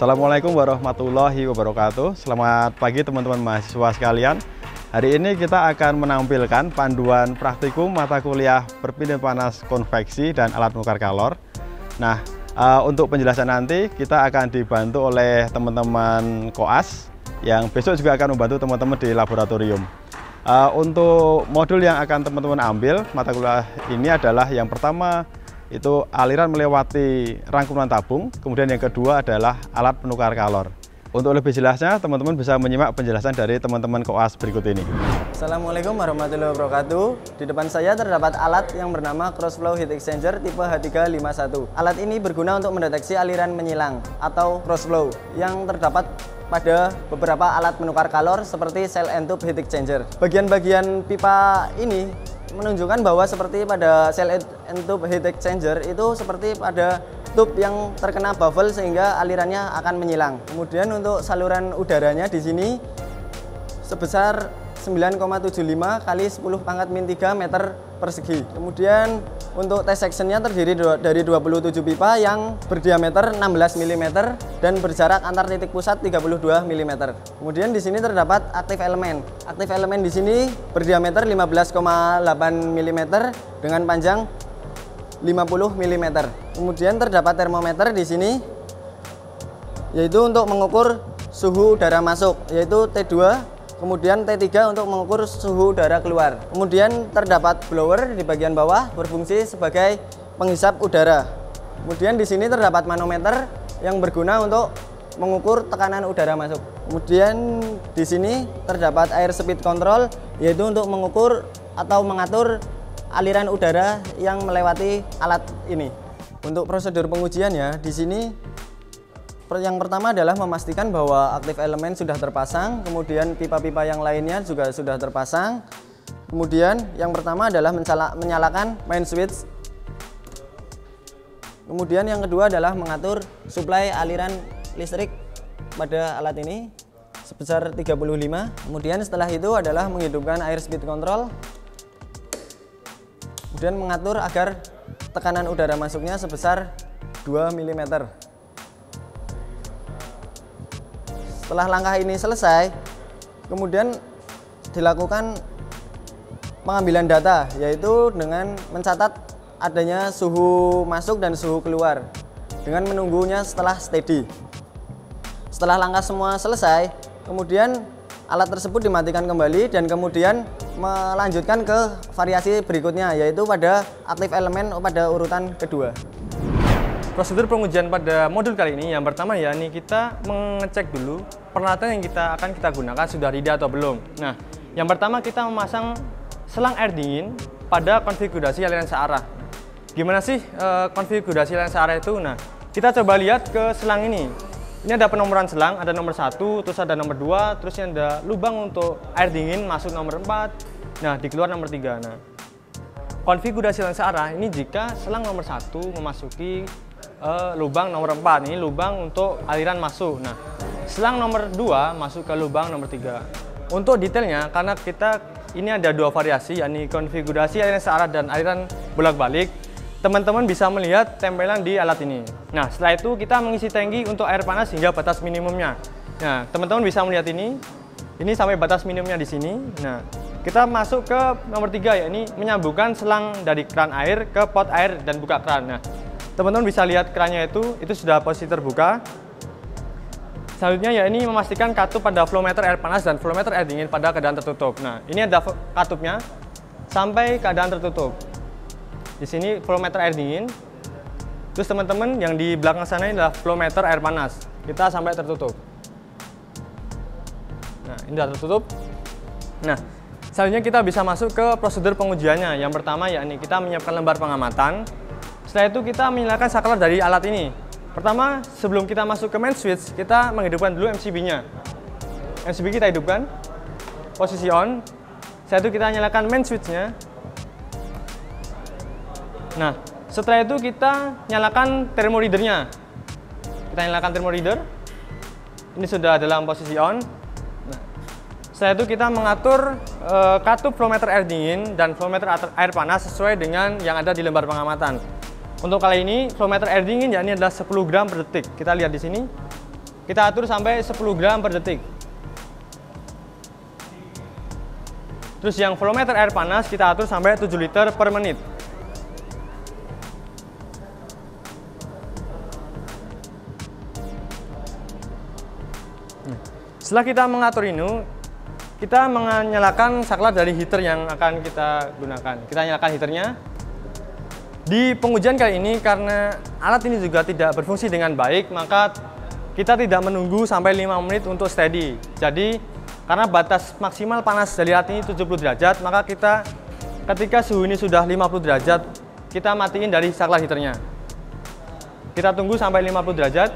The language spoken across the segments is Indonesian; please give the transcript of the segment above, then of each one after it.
Assalamualaikum warahmatullahi wabarakatuh. Selamat pagi teman-teman mahasiswa sekalian. Hari ini kita akan menampilkan panduan praktikum mata kuliah perpindahan panas konveksi dan alat penukar kalor. Nah, untuk penjelasan nanti kita akan dibantu oleh teman-teman koas yang besok juga akan membantu teman-teman di laboratorium. Untuk modul yang akan teman-teman ambil mata kuliah ini adalah yang pertama itu aliran melewati rangkuman tabung, kemudian yang kedua adalah alat penukar kalor. Untuk lebih jelasnya, teman-teman bisa menyimak penjelasan dari teman-teman koas berikut ini. Assalamualaikum warahmatullahi wabarakatuh. Di depan saya terdapat alat yang bernama Cross Flow Heat Exchanger tipe H351. Alat ini berguna untuk mendeteksi aliran menyilang atau cross flow yang terdapat pada beberapa alat penukar kalor seperti cell and tube heat exchanger. Bagian-bagian pipa ini menunjukkan bahwa seperti pada cell and tube heat exchanger itu seperti pada tube yang terkena baffle sehingga alirannya akan menyilang. Kemudian untuk saluran udaranya di sini sebesar 9,75 kali 10⁻³ meter persegi. Kemudian untuk test sectionnya terdiri dari 27 pipa yang berdiameter 16 mm dan berjarak antar titik pusat 32 mm. Kemudian di sini terdapat aktif elemen. Aktif elemen di sini berdiameter 15,8 mm dengan panjang 50 mm. Kemudian terdapat termometer di sini yaitu untuk mengukur suhu udara masuk yaitu T2. Kemudian T3 untuk mengukur suhu udara keluar. Kemudian terdapat blower di bagian bawah berfungsi sebagai penghisap udara. Kemudian di sini terdapat manometer yang berguna untuk mengukur tekanan udara masuk. Kemudian di sini terdapat air speed control yaitu untuk mengukur atau mengatur aliran udara yang melewati alat ini. Untuk prosedur pengujiannya di sini yang pertama adalah memastikan bahwa aktif elemen sudah terpasang, kemudian pipa-pipa yang lainnya juga sudah terpasang. Kemudian yang pertama adalah menyalakan main switch. Kemudian yang kedua adalah mengatur suplai aliran listrik pada alat ini sebesar 35. Kemudian setelah itu adalah menghidupkan air speed control. Kemudian mengatur agar tekanan udara masuknya sebesar 2 mm. Setelah langkah ini selesai, kemudian dilakukan pengambilan data, yaitu dengan mencatat adanya suhu masuk dan suhu keluar, dengan menunggunya setelah steady. Setelah langkah semua selesai, kemudian alat tersebut dimatikan kembali dan kemudian melanjutkan ke variasi berikutnya, yaitu pada aktif elemen pada urutan kedua. Prosedur pengujian pada modul kali ini yang pertama ya, ini kita mengecek dulu peralatan yang akan kita gunakan sudah ready atau belum. Nah, yang pertama kita memasang selang air dingin pada konfigurasi aliran searah. Gimana sih konfigurasi aliran searah itu? Nah, kita coba lihat ke selang ini. Ini ada penomoran selang, ada nomor 1, terus ada nomor 2, terus ini ada lubang untuk air dingin masuk nomor 4. Nah, dikeluar nomor 3. Nah, konfigurasi aliran searah ini jika selang nomor 1 memasuki lubang nomor 4, ini lubang untuk aliran masuk. Nah, selang nomor 2 masuk ke lubang nomor 3. Untuk detailnya, karena kita ini ada dua variasi, yakni konfigurasi aliran searah dan aliran bolak-balik, teman-teman bisa melihat tempelan di alat ini. Nah, setelah itu kita mengisi tangki untuk air panas hingga batas minimumnya. Nah, teman-teman bisa melihat ini sampai batas minimumnya di sini. Nah, kita masuk ke nomor 3, yakni menyambungkan selang dari keran air ke pot air dan buka keran. Nah, teman-teman bisa lihat kerannya itu sudah posisi terbuka. Selanjutnya ya ini memastikan katup pada flow meter air panas dan flow meter air dingin pada keadaan tertutup. Nah, ini ada katupnya sampai keadaan tertutup. Di sini flow meter air dingin. Terus teman-teman yang di belakang sana ini adalah flow meter air panas. Kita sampai tertutup. Nah, ini sudah tertutup. Nah, selanjutnya kita bisa masuk ke prosedur pengujiannya. Yang pertama yakni kita menyiapkan lembar pengamatan. Setelah itu kita menyalakan saklar dari alat ini. Pertama, sebelum kita masuk ke main switch, kita menghidupkan dulu MCB-nya. MCB kita hidupkan, posisi on. Setelah itu kita nyalakan main switch-nya. Nah, setelah itu kita nyalakan thermoreader-nya. Kita nyalakan thermoreader. Ini sudah dalam posisi on. Nah, setelah itu kita mengatur katup flow meter air dingin dan flow meter air panas sesuai dengan yang ada di lembar pengamatan. Untuk kali ini flow meter air dingin yakni adalah 10 gram per detik. Kita lihat di sini kita atur sampai 10 gram per detik. Terus yang volumeter air panas kita atur sampai 7 liter per menit. Setelah kita mengatur ini, kita menyalakan saklar dari heater yang akan kita gunakan. Kita nyalakan heaternya. Di pengujian kali ini, karena alat ini juga tidak berfungsi dengan baik, maka kita tidak menunggu sampai 5 menit untuk steady. Jadi, karena batas maksimal panas dari alat ini 70 derajat, maka kita ketika suhu ini sudah 50 derajat, kita matiin dari saklar heaternya. Kita tunggu sampai 50 derajat.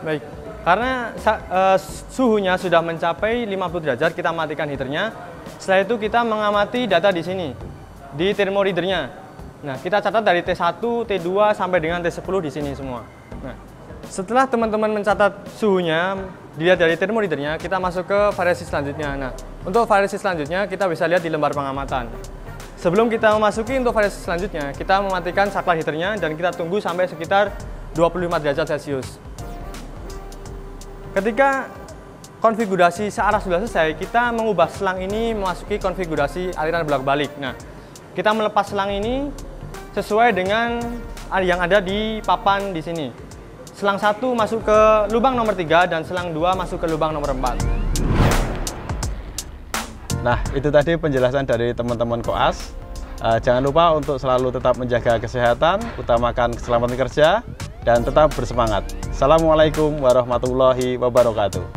Baik, karena suhunya sudah mencapai 50 derajat, kita matikan heaternya. Setelah itu kita mengamati data di sini, di thermoreadernya. Nah, kita catat dari T1, T2 sampai dengan T10 di sini semua. Nah, setelah teman-teman mencatat suhunya, dilihat dari thermoreadernya, kita masuk ke variasi selanjutnya. Nah, untuk variasi selanjutnya kita bisa lihat di lembar pengamatan. Sebelum kita memasuki untuk variasi selanjutnya, kita mematikan saklar heaternya dan kita tunggu sampai sekitar 25 derajat Celcius. Ketika konfigurasi searah sudah selesai, kita mengubah selang ini memasuki konfigurasi aliran bolak-balik. Nah, kita melepas selang ini sesuai dengan yang ada di papan di sini. Selang 1 masuk ke lubang nomor 3 dan selang 2 masuk ke lubang nomor 4. Nah, itu tadi penjelasan dari teman-teman koas. Jangan lupa untuk selalu tetap menjaga kesehatan, utamakan keselamatan kerja, dan tetap bersemangat. Assalamualaikum warahmatullahi wabarakatuh.